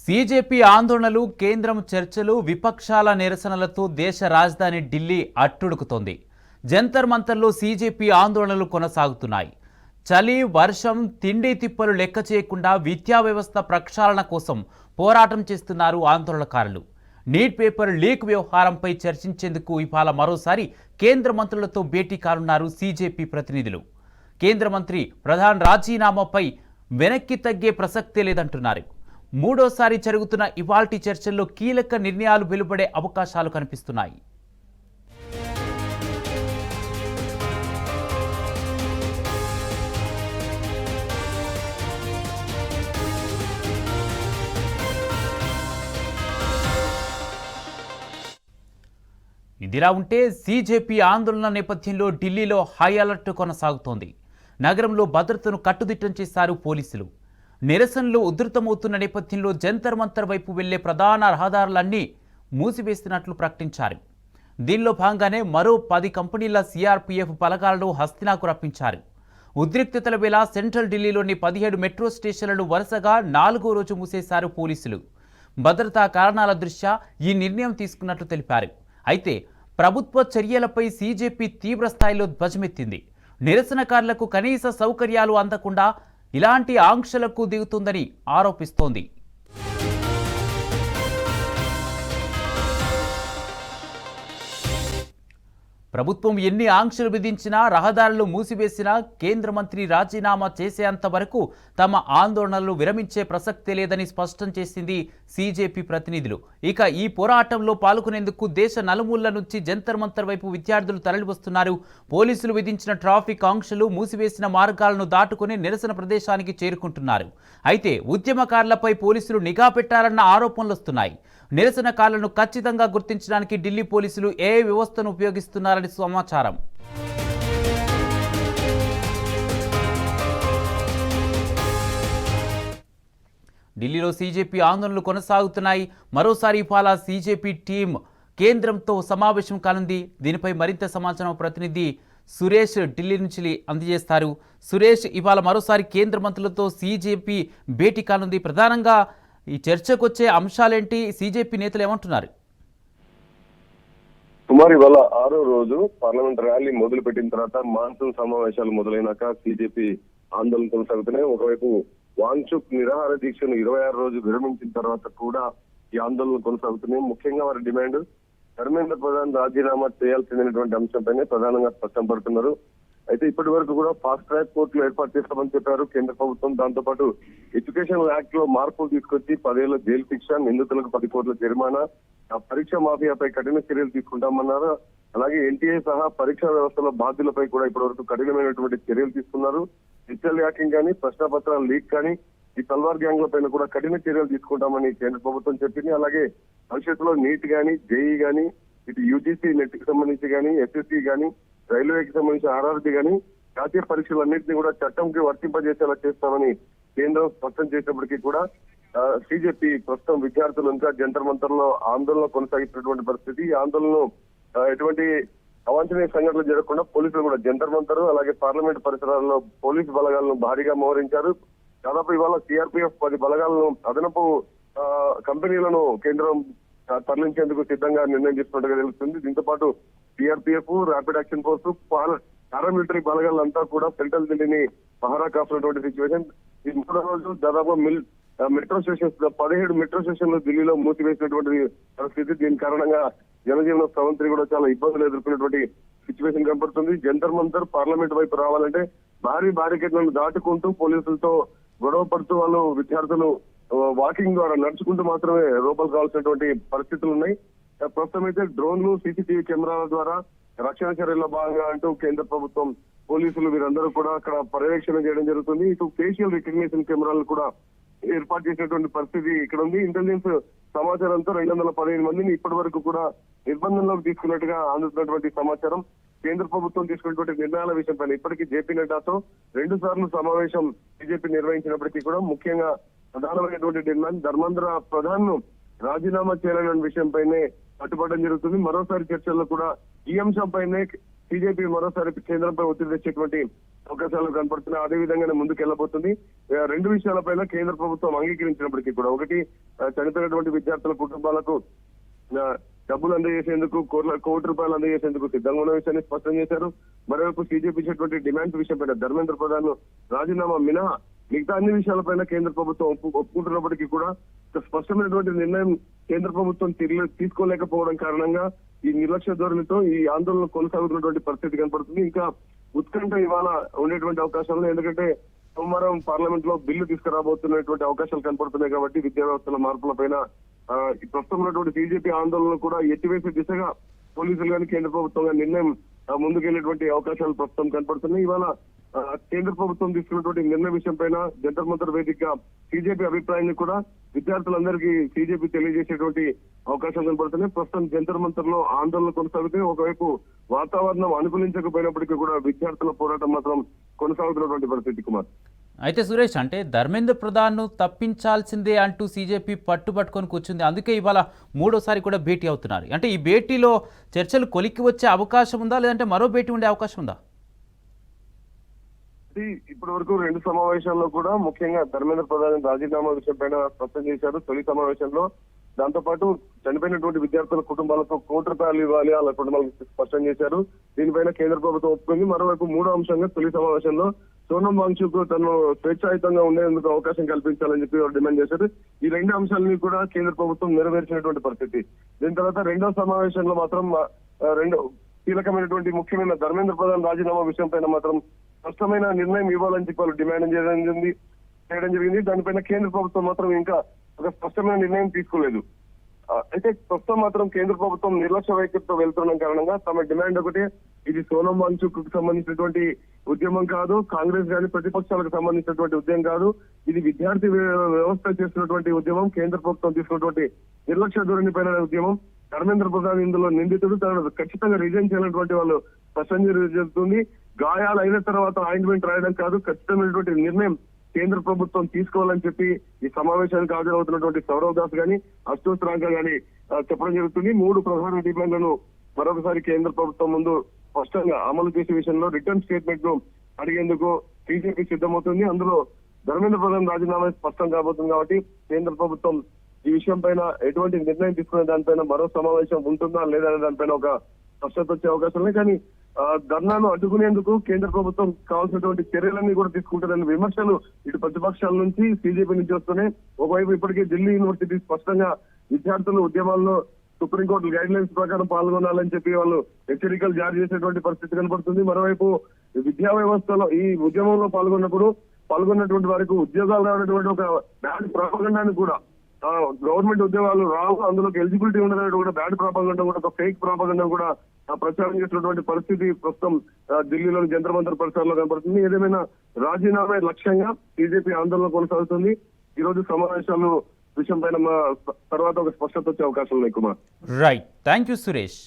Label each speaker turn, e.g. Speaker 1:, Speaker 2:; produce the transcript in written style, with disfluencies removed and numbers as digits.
Speaker 1: CJP ఆందోళనలు, కేంద్రం చర్చలు, విపక్షాల నిరసనలతో దేశ రాజధాని ఢిల్లీ అట్టుడుకుతోంది. జంతర్ మంతర్లో సీజేపీ ఆందోళనలు కొనసాగుతున్నాయి. చలి, వర్షం, తిండి తిప్పలు లెక్క చేయకుండా విద్యా వ్యవస్థ ప్రక్షాళన కోసం పోరాటం చేస్తున్నారు ఆందోళనకారులు. నీట్ పేపర్ లీక్ వ్యవహారంపై చర్చించేందుకు ఇవాళ మరోసారి కేంద్ర మంత్రులతో భేటీ కానున్నారు సీజేపీ ప్రతినిధులు. కేంద్ర మంత్రి ప్రధాన్ రాజీనామాపై వెనక్కి తగ్గే ప్రసక్తే లేదంటున్నారు. మూడోసారి జరుగుతున్న ఇవాల్టి చర్చల్లో కీలక నిర్ణయాలు వెలువడే అవకాశాలు కనిపిస్తున్నాయి. ఇదిలా ఉంటే సీజేపీ ఆందోళన నేపథ్యంలో ఢిల్లీలో హై అలర్ట్ కొనసాగుతోంది. నగరంలో భద్రతను కట్టుదిట్టం చేశారు పోలీసులు. నిరసనలు ఉధృతమవుతున్న నేపథ్యంలో జంతర్ మంతర్ వైపు వెళ్లే ప్రధాన రహదారులన్నీ మూసివేస్తున్నట్లు ప్రకటించారు. దీనిలో భాగంగానే మరో 10 కంపెనీల సిఆర్పీఎఫ్ బలగాలను హస్తినాకు రప్పించారు. ఉద్రిక్తతల వేళ సెంట్రల్ ఢిల్లీలోని 17 మెట్రో స్టేషన్లను వరుసగా 4వ రోజు మూసేశారు పోలీసులు. భద్రతా కారణాల దృష్ట్యా ఈ నిర్ణయం తీసుకున్నట్లు తెలిపారు. అయితే ప్రభుత్వ చర్యలపై సీజేపీ తీవ్ర స్థాయిలో ధ్వజమెత్తింది. నిరసనకారులకు కనీస సౌకర్యాలు అందకుండా ఇలాంటి ఆంక్షలకు దిగుతుందని ఆరోపిస్తోంది. ప్రభుత్వం ఎన్ని ఆంక్షలు విధించినా, రహదారులు మూసివేసినా కేంద్ర మంత్రి రాజీనామా చేసేంత వరకు తమ ఆందోళనలు విరమించే ప్రసక్తే లేదని స్పష్టం చేసింది సీజేపీ ప్రతినిధులు. ఇక ఈ పోరాటంలో పాల్గొనేందుకు దేశ నలుమూలల నుంచి జంతర్ మంతర్ వైపు విద్యార్థులు తరలివస్తున్నారు. పోలీసులు విధించిన ట్రాఫిక్ ఆంక్షలు, మూసివేసిన మార్గాలను దాటుకుని నిరసన ప్రదేశానికి చేరుకుంటున్నారు. అయితే ఉద్యమకారులపై పోలీసులు నిఘా పెట్టారన్న ఆరోపణలు వస్తున్నాయి. నిరసనకారులను ఖచ్చితంగా గుర్తించడానికి ఢిల్లీ పోలీసులు ఏఐ వ్యవస్థను ఉపయోగిస్తున్నారని సమాచారం. ఢిల్లీలో సీజేపీ ఆందోళనలు కొనసాగుతున్నాయి. మరోసారి ఇవాళ సీజేపీ టీం కేంద్రంతో సమావేశం కానుంది. దీనిపై మరింత సమాచారం ప్రతినిధి సురేష్ ఢిల్లీ నుంచి అందజేస్తారు. సురేష్, ఇవాళ మరోసారి కేంద్ర మంత్రులతో సీజేపీ భేటీ కానుంది. ప్రధానంగా ఈ చర్చకు వచ్చే అంశాలేంటి? సీజేపీ నేతలు ఏమంటున్నారు?
Speaker 2: సుమారు ఇవాళ 6వ రోజు పార్లమెంట్ ర్యాలీ మొదలు పెట్టిన తర్వాత మాన్సూన్ సమావేశాలు మొదలైనాక సీజేపీ ఆందోళన కొనసాగుతున్నాయి. ఒకవైపు వాంఛుక్ నిరాహార దీక్షను 26 రోజు విరమించిన తర్వాత కూడా ఈ ఆందోళన కొనసాగుతున్నాయి. ముఖ్యంగా వారి డిమాండ్ ధర్మేంద్ర ప్రధాన్ రాజీనామా చేయాల్సిందనేటువంటి అంశంపైనే ప్రధానంగా స్పష్టం పడుతున్నారు. అయితే ఇప్పటి వరకు కూడా ఫాస్ట్ ట్రాక్ కోర్టులు ఏర్పాటు చేస్తామని చెప్పారు కేంద్ర ప్రభుత్వం. దాంతో పాటు ఎడ్యుకేషన్ యాక్ట్ లో మార్పులు తీసుకొచ్చి 10 ఏళ్ల జైలు శిక్ష, నిందితులకు 10 కోట్ల జరిమానా, పరీక్ష మాఫియాపై కఠిన చర్యలు తీసుకుంటామన్నారు. అలాగే ఎన్టీఏ సహా పరీక్షా వ్యవస్థలో బాధ్యులపై కూడా ఇప్పటి వరకు కఠినమైనటువంటి చర్యలు తీసుకున్నారు. డిజిటల్ హ్యాకింగ్ కానీ, ప్రశ్నపత్రాల లీక్ కానీ, ఈ తల్వార్ గ్యాంగ్ల పైన కూడా కఠిన చర్యలు తీసుకుంటామని కేంద్ర ప్రభుత్వం చెప్పింది. అలాగే భవిష్యత్తులో నీట్ గానీ, జేఈ గానీ, ఇటు యూజీసీ నెట్ కి సంబంధించి కానీ, ఎస్ఎస్సీ గానీ, రైల్వేకి సంబంధించి ఆర్ఆర్బీ గానీ జాతీయ పరీక్షలన్నింటినీ కూడా చట్టంకి వర్తింపజేసేలా చేస్తామని కేంద్రం స్పష్టం చేసినప్పటికీ కూడా సీజేపీ ప్రస్తుతం విద్యార్థులు ఇంకా జంతర్ మంతర్లో ఆందోళన కొనసాగుతున్నటువంటి పరిస్థితి. ఈ ఆందోళనను ఎటువంటి అవాంఛనీయ సంఘటనలు జరగకుండా పోలీసులు కూడా జంతర్ మంతర్ అలాగే పార్లమెంట్ పరిసరాల్లో పోలీసు బలగాలను భారీగా మోహరించారు. దాదాపు ఇవాళ సిఆర్పీఎఫ్ 10 బలగాలను, అదనపు కంపెనీలను కేంద్రం తరలించేందుకు సిద్ధంగా నిర్ణయం తీసుకున్నట్టుగా తెలుస్తుంది. దీంతో పాటు CRPF, rapid action force, paramilitary బలగాలంతా కూడా సెంట్రల్ ఢిల్లీని పహరా కాస్తున్నటువంటి సిచ్యువేషన్. ఈ 3వ రోజు దాదాపు మెట్రో స్టేషన్స్ 17 మెట్రో స్టేషన్లు ఢిల్లీలో మూసివేసినటువంటి పరిస్థితి. దీని కారణంగా జనజీవన స్రవంతి కూడా చాలా ఇబ్బందులు ఎదుర్కొన్నటువంటి సిచ్యువేషన్ కనపడుతుంది. జంతర్ మంతర్ పార్లమెంట్ వైపు రావాలంటే భారీ బ్యారికేడ్లను దాటుకుంటూ పోలీసులతో గొడవ పడుతూ వాళ్ళు విద్యార్థులు వాకింగ్ ద్వారా నడుచుకుంటూ మాత్రమే లోపలికి కావాల్సినటువంటి పరిస్థితులు ఉన్నాయి. ప్రస్తుతం అయితే డ్రోన్లు, సీసీటీవీ కెమెరాల ద్వారా రక్షణ చర్యల్లో భాగంగా అంటూ కేంద్ర ప్రభుత్వం, పోలీసులు వీరందరూ కూడా అక్కడ పర్యవేక్షణ చేయడం జరుగుతుంది. ఇటు ఫేషియల్ రికగ్నిషన్ కెమెరాలు కూడా ఏర్పాటు చేసినటువంటి పరిస్థితి ఇక్కడ ఉంది. ఇంటెలిజెన్స్ సమాచారంతో 215 మందిని ఇప్పటి వరకు కూడా నిర్బంధంలోకి తీసుకున్నట్టుగా అందుతున్నటువంటి సమాచారం. కేంద్ర ప్రభుత్వం తీసుకున్నటువంటి నిర్ణయాల విషయంపైన ఇప్పటికీ జేపీ నడ్డాతో 2 సార్లు సమావేశం బీజేపీ నిర్వహించినప్పటికీ కూడా ముఖ్యంగా ప్రధానమైనటువంటి డిమాండ్ ధర్మేంద్ర ప్రధాన్ ను రాజీనామా చేయాలనే విషయంపైనే పట్టుబడడం జరుగుతుంది. మరోసారి చర్చల్లో కూడా ఈ అంశంపైనే సీజేపీ మరోసారి కేంద్రంపై ఒత్తిడి తెచ్చేటువంటి అవకాశాలు కనపడుతున్నాయి. అదే విధంగానే ముందుకు వెళ్ళబోతుంది. రెండు విషయాలపైన కేంద్ర ప్రభుత్వం అంగీకరించినప్పటికీ కూడా, ఒకటి చనిపోయినటువంటి విద్యార్థుల కుటుంబాలకు డబ్బులు అందజేసేందుకు కోటి రూపాయలు అందజేసేందుకు సిద్ధంగా ఉన్న విషయాన్ని స్పష్టం చేశారు. మరోవైపు సీజేపీ ఇచ్చినటువంటి డిమాండ్ విషయంపై ధర్మేంద్ర ప్రధాన్ రాజీనామా మినహా మిగతా అన్ని విషయాలపైన కేంద్ర ప్రభుత్వం ఒప్పుకుంటున్నప్పటికీ కూడా స్పష్టమైనటువంటి నిర్ణయం కేంద్ర ప్రభుత్వం తీసుకోలేకపోవడం కారణంగా ఈ నిర్లక్ష్య ధోరణితో ఈ ఆందోళన కొనసాగుతున్నటువంటి పరిస్థితి కనపడుతుంది. ఇంకా ఉత్కంఠ ఇవాళ ఉండేటువంటి అవకాశాలు, ఎందుకంటే సోమవారం పార్లమెంట్ లో బిల్లు తీసుకురాబోతున్నటువంటి అవకాశాలు కనపడుతున్నాయి. కాబట్టి విద్యా వ్యవస్థల మార్పులపైన ప్రస్తుతం ఉన్నటువంటి బీజేపీ ఆందోళనలు కూడా ఎత్తివేసే దిశగా పోలీసులు కానీ కేంద్ర ప్రభుత్వం నిర్ణయం ముందుకెళ్లేటువంటి అవకాశాలు ప్రస్తుతం కనపడుతున్నాయి. ఇవాళ కేంద్ర ప్రభుత్వం తీసుకున్నటువంటి నిర్ణయం విషయం పైన జంతర్ మంతర్ వేదికగా బీజేపీ అభిప్రాయాన్ని కూడా విద్యార్థులందరికీ బీజేపీ తెలియజేసేటువంటి అవకాశాలు కనపడుతున్నాయి. ప్రస్తుతం జంతర్ మంతర్ లో ఆందోళన కొనసాగుతాయి. ఒకవైపు వాతావరణం అనుకూలించకపోయినప్పటికీ కూడా విద్యార్థుల పోరాటం మాత్రం కొనసాగుతున్నటువంటి పరిస్థితి. కుమార్,
Speaker 1: అయితే సురేష్, అంటే ధర్మేంద్ర ప్రధాన్ను తప్పించాల్సిందే అంటూ సీజేపీ పట్టుబట్టుకొని కూర్చుంది. అందుకే ఇవాళ మూడోసారి కూడా భేటీ అవుతున్నారు. అంటే ఈ భేటీలో చర్చలు కొలిక్కి వచ్చే అవకాశం ఉందా, లేదంటే మరో భేటీ ఉండే అవకాశం ఉందా?
Speaker 2: ఇప్పటి వరకు 2 సమావేశాల్లో కూడా ముఖ్యంగా ధర్మేంద్ర ప్రధాన్ రాజీనామా విషయం పైన స్పష్టం చేశారు. తొలి సమావేశంలో దాంతో పాటు చనిపోయినటువంటి విద్యార్థుల కుటుంబాలకు కోటి రూపాయలు ఇవ్వాలి అలా కుటుంబాలకు స్పష్టం చేశారు. దీనిపైన కేంద్ర ప్రభుత్వం ఒప్పుకుంది. మరోవైపు మూడో అంశంగా తొలి సమావేశంలో సోనం వాంగ్చుక్ తను స్వేచ్ఛాయుతంగా ఉండేందుకు అవకాశం కల్పించాలని చెప్పి డిమాండ్ చేశారు. ఈ 2 అంశాలని కూడా కేంద్ర ప్రభుత్వం నెరవేర్చినటువంటి పరిస్థితి. దీని తర్వాత రెండో సమావేశంలో మాత్రం రెండు కీలకమైనటువంటి ముఖ్యమైన ధర్మేంద్ర ప్రధాన్ రాజీనామా విషయం పైన మాత్రం స్పష్టమైన నిర్ణయం ఇవ్వాలని చెప్పి వాళ్ళు డిమాండ్ చేయడం జరిగింది. దానిపైన కేంద్ర ప్రభుత్వం మాత్రం ఇంకా ఒక స్పష్టమైన నిర్ణయం తీసుకోలేదు. అయితే ప్రస్తుతం మాత్రం కేంద్ర ప్రభుత్వం నిర్లక్ష్య వైఖరితో వెళ్తున్న కారణంగా తమ డిమాండ్ ఒకటే, ఇది సోనం వాంగ్చుక్ కు సంబంధించినటువంటి ఉద్యమం కాదు, కాంగ్రెస్ గాని ప్రతిపక్షాలకు సంబంధించినటువంటి ఉద్యమం కాదు, ఇది విద్యార్థి వ్యవస్థ చేస్తున్నటువంటి ఉద్యమం, కేంద్ర ప్రభుత్వం తీసుకున్నటువంటి నిర్లక్ష్య ధోరణి పైన ఉద్యమం. ధర్మేంద్ర ప్రధాన్ ఇందులో నిందితుడు, తనను ఖచ్చితంగా రిజైన్ చేయాలన్నటువంటి వాళ్ళు స్పష్టం జరుగుతుంది. గాయాలు అయిన తర్వాత ఆయింట్మెంట్ రాయడం కాదు, ఖచ్చితమైనటువంటి నిర్ణయం కేంద్ర ప్రభుత్వం తీసుకోవాలని చెప్పి ఈ సమావేశానికి హాజరవుతున్నటువంటి సౌరవ్ దాస్ గాని అశోక్ రాంకా గాని చెప్పడం జరుగుతుంది. 3 ప్రధాన డిమాండ్లను మరొకసారి కేంద్ర ప్రభుత్వం ముందు స్పష్టంగా అమలు చేసే విషయంలో రిటర్న్ స్టేట్మెంట్ ను అడిగేందుకు బీజేపీ సిద్ధమవుతుంది. అందులో ధర్మేంద్ర ప్రధాన్ రాజీనామా స్పష్టం కాబోతుంది. కాబట్టి కేంద్ర ప్రభుత్వం ఈ విషయం పైన ఎటువంటి నిర్ణయం తీసుకునే దానిపైన మరో సమావేశం ఉంటుందా లేదా అనే దానిపైన ఒక స్పష్టత వచ్చే అవకాశం ఉన్నాయి. కానీ ధర్నాను అడ్డుకునేందుకు కేంద్ర ప్రభుత్వం కావాల్సినటువంటి చర్యలన్నీ కూడా తీసుకుంటుందని విమర్శలు ఇటు ప్రతిపక్షాల నుంచి బీజేపీ నుంచి వస్తున్నాయి. ఒకవైపు ఇప్పటికే ఢిల్లీ యూనివర్సిటీ స్పష్టంగా విద్యార్థులు ఉద్యమాల్లో సుప్రీంకోర్టు గైడ్ లైన్స్ ప్రకారం పాల్గొనాలని చెప్పి వాళ్ళు హెచ్చరికలు జారీ చేసేటువంటి పరిస్థితి కనబడుతుంది. మరోవైపు విద్యా వ్యవస్థలో ఈ ఉద్యమంలో పాల్గొన్నటువంటి వారికి ఉద్యోగాలు రానటువంటి ఒక బ్యాడ్ ప్రాపగండాన్ని కూడా గవర్నమెంట్ ఉద్యోగాలు రావు, అందులోకి ఎలిజిబిలిటీ ఉండదు కూడా బ్యాడ్ ప్రాపగండా కూడా ఒక ఫేక్ ప్రాపగండా కూడా ప్రచారం చేసినటువంటి పరిస్థితి ప్రస్తుతం ఢిల్లీలోని జంతర్ మంతర్ పరిసరాల్లో కనబడుతుంది. ఏదేమైనా రాజీనామా లక్ష్యంగా బీజేపీ ఆందోళన కొనసాగుతుంది. ఈ రోజు సమావేశాలు విషయం పైన తర్వాత ఒక స్పష్టత వచ్చే అవకాశం ఉన్నాయి. Kumar,
Speaker 1: right, thank you Suresh.